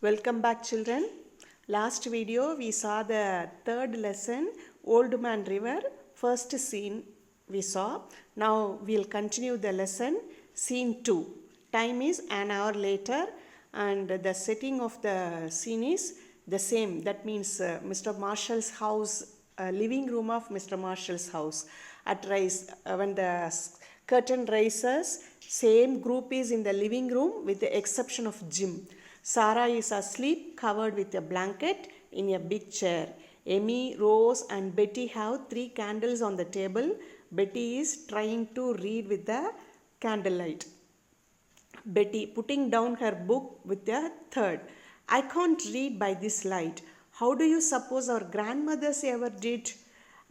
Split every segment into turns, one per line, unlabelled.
Welcome back, children. Last video we saw the third lesson, Old Man River. First scene we saw. Now we'll continue the lesson, scene 2. Time is an hour later and the setting of the scene is the same. That means Mr. Marshall's house, living room of Mr. Marshall's house. When the curtain rises, same group is in the living room with the exception of Jim. Sarah is asleep, covered with a blanket in a big chair. Amy, Rose and Betty have 3 candles on the table. Betty is trying to read with the candlelight. Betty putting down her book with the third. I can't read by this light. How do you suppose our grandmothers ever did?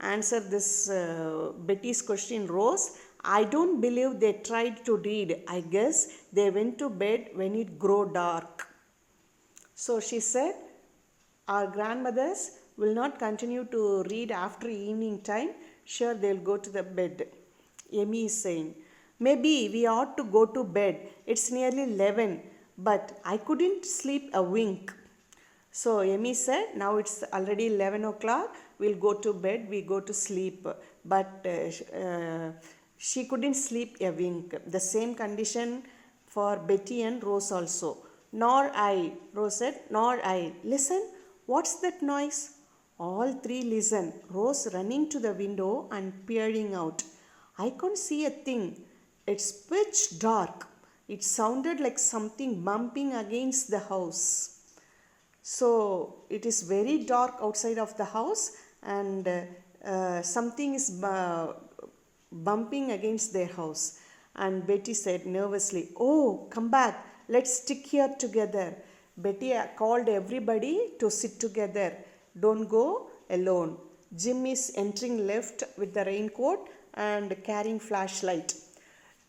Answer this Betty's question, Rose. I don't believe they tried to read. I guess they went to bed when it grew dark. So she said, our grandmothers will not continue to read after evening time. Sure, they'll go to the bed. Amy is saying, maybe we ought to go to bed. It's nearly 11, but I couldn't sleep a wink. So Amy said, now it's already 11 o'clock. We'll go to bed. We go to sleep. But she couldn't sleep a wink. The same condition for Betty and Rose also. Nor I, Rose said, nor I. Listen, what's that noise? All 3 listen. Rose running to the window and peering out. I can't see a thing. It's pitch dark. It sounded like something bumping against the house. So it is very dark outside of the house and something is bumping against their house. And Betty said nervously, oh, come back. Let's stick here together. Betty called everybody to sit together. Don't go alone. Jim is entering left with the raincoat and carrying flashlight.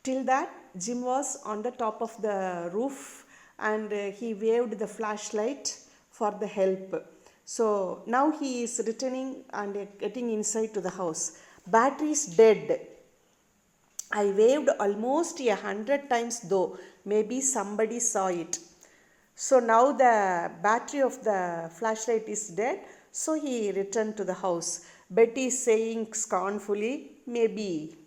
Till that, Jim was on the top of the roof and he waved the flashlight for the help. So now he is returning and getting inside to the house. Battery is dead. I waved almost 100 times though. Maybe somebody saw it. So now the battery of the flashlight is dead. So he returned to the house. Betty is saying scornfully, maybe.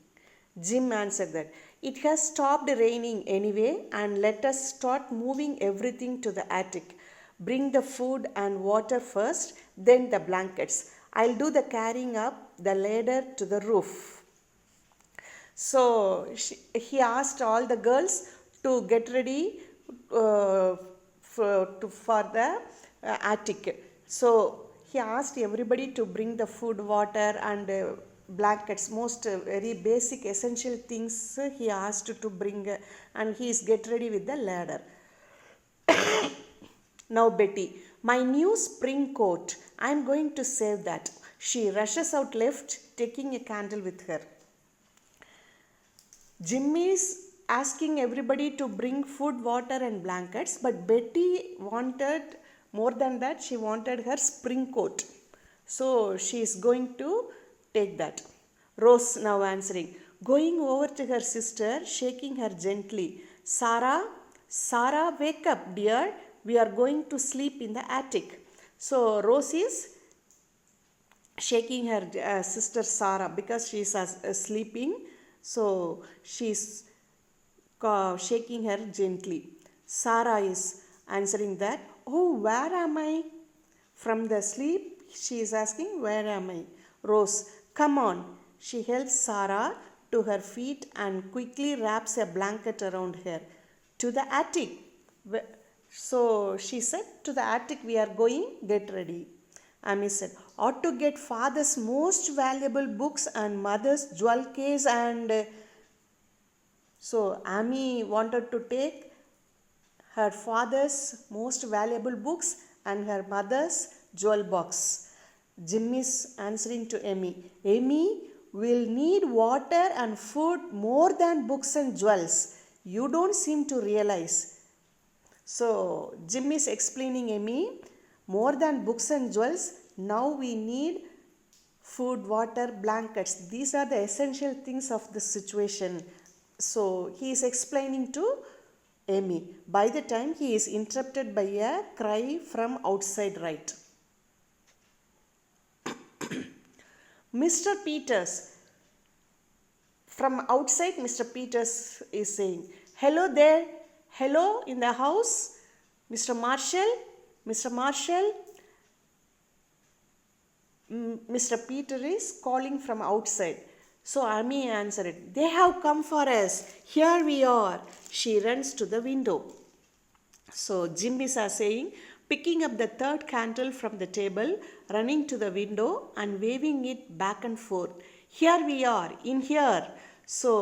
Jim answered that. It has stopped raining anyway and let us start moving everything to the attic. Bring the food and water first, then the blankets. I'll do the carrying up the ladder to the roof. So he asked all the girls to get ready for the attic. So he asked everybody to bring the food, water and blankets, most very basic essential things he asked to bring and he is get ready with the ladder. Now Betty, my new spring coat, I am going to save that. She rushes out left, taking a candle with her. Jim is asking everybody to bring food, water and blankets, but Betty wanted more than that. She wanted her spring coat. So she is going to take that. Rose now answering, going over to her sister, shaking her gently. Sarah, wake up dear. We are going to sleep in the attic. So Rose is shaking her sister Sarah because she is sleeping. So she is shaking her gently. Sarah is answering that, oh, where am I? From the sleep, she is asking, where am I? Rose, come on. She helps Sarah to her feet and quickly wraps a blanket around her. To the attic. So she said, to the attic we are going, get ready. Amy said, ought to get father's most valuable books and mother's jewel case and so Amy wanted to take her father's most valuable books and her mother's jewel box. Jim is answering to Amy, Amy, we'll need water and food more than books and jewels. You don't seem to realize. So Jim is explaining Amy, more than books and jewels, now we need food, water, blankets. These are the essential things of the situation. So he is explaining to Amy. By the time he is interrupted by a cry from outside right. Mr. Peters. From outside, Mr. Peters is saying, "Hello there. Hello in the house. Mr. Marshall. Mr. Marshall." Mr. Peter is calling from outside. So Amy answered, "They have come for us. Here we are." She runs to the window. So Jim is saying, picking up the third candle from the table, running to the window and waving it back and forth. "Here we are, in here." So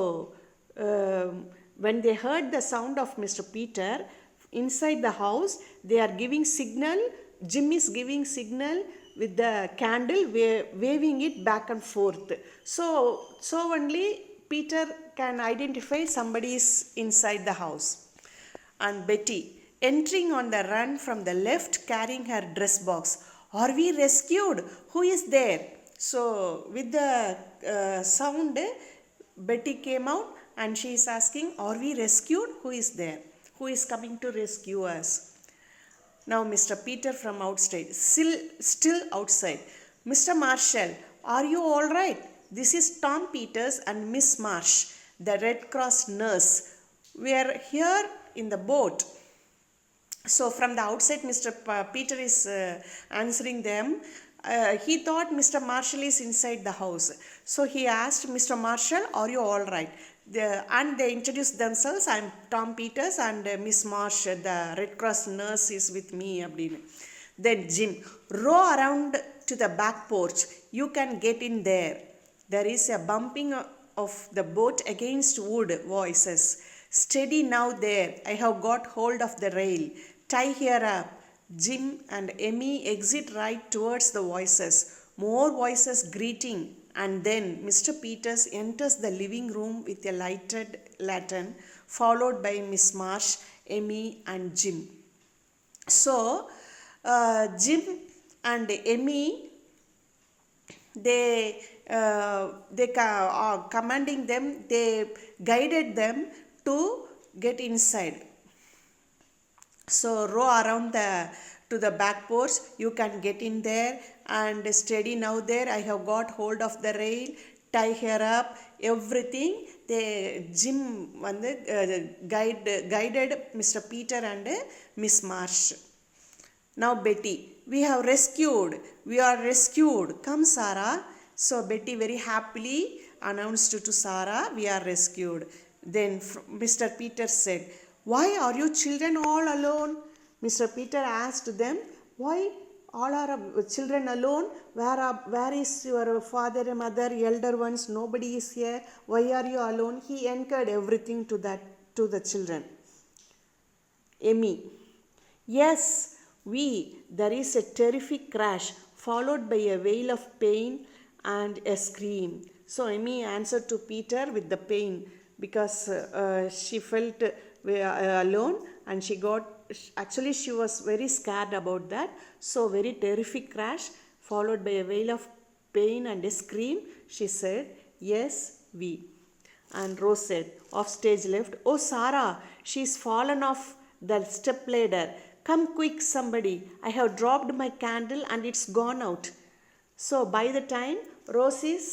when they heard the sound of Mr. Peter inside the house, they are giving signal. Jim is giving signal with the candle, waving it back and forth. So only Peter can identify somebody is inside the house. And Betty, entering on the run from the left, carrying her dress box. "Are we rescued? Who is there?" So with the sound, Betty came out and she is asking, "Are we rescued? Who is there? Who is coming to rescue us?" Now Mr. Peter from outside, still outside. "Mr. Marshall, are you all right? This is Tom Peters and Miss Marsh, the Red Cross nurse. We are here in the boat." So from the outside, Mr. Peter is answering them. He thought Mr. Marshall is inside the house. So he asked, "Mr. Marshall, are you all right?" And they introduced themselves. "I'm Tom Peters and Miss Marsh, the Red Cross nurse is with me." Then Jim, "Row around to the back porch. You can get in there." There is a bumping of the boat against wood. Voices. "Steady now there. I have got hold of the rail. Tie her up." Jim and Amy exit right towards the voices. More voices greeting. And then Mr. Peters enters the living room with a lighted lantern, followed by Miss Marsh, Amy and Jim. So Jim and Amy, they are commanding them, they guided them to get inside. So row around to the back porch. You can get in there and steady now there. I have got hold of the rail. Tie her up. Everything. Jim guided Mr. Peter and Miss Marsh. Now Betty, "We have rescued. We are rescued. Come Sarah." So Betty very happily announced to Sarah, "We are rescued." Then Mr. Peter said, "Why are you children all alone?" Mr. Peter asked them, "Why all are children alone? Where is your father and mother, elder ones? Nobody is here. Why are you alone?" He encouraged everything to the children. Amy, "Yes, there is a terrific crash followed by a wail of pain and a scream." So Amy answered to Peter with the pain because she felt alone and she was very scared about that. So very terrific crash followed by a wail of pain and a scream. She said, "Yes, we." And Rose said, off stage left, "Oh Sarah, she's fallen off the step ladder. Come quick somebody. I have dropped my candle and it's gone out." So by the time Rose is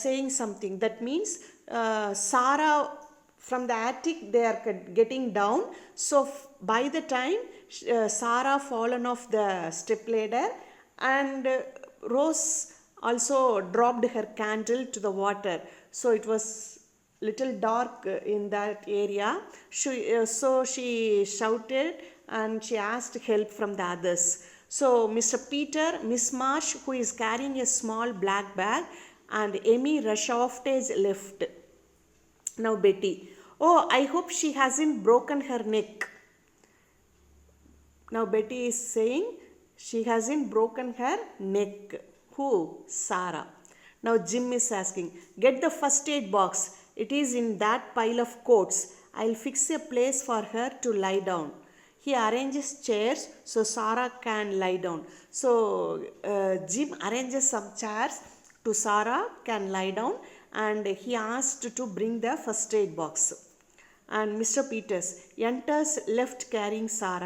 saying something, that means Sarah from the attic, they are getting down. So by the time Sarah fallen off the step ladder and Rose also dropped her candle to the water. So it was little dark in that area. So she shouted and she asked help from the others. So Mr. Peter, Miss Marsh, who is carrying a small black bag, and Amy rush off stage left. Now Betty, "Oh, I hope she hasn't broken her neck." Now Betty is saying she hasn't broken her neck. Who? Sarah. Now Jim is asking, "Get the first aid box. It is in that pile of coats. I'll fix a place for her to lie down." He arranges chairs so Sarah can lie down. So Jim arranges some chairs to Sarah can lie down, and he asked to bring the first aid box. and Mr. Peters enters left carrying Sarah.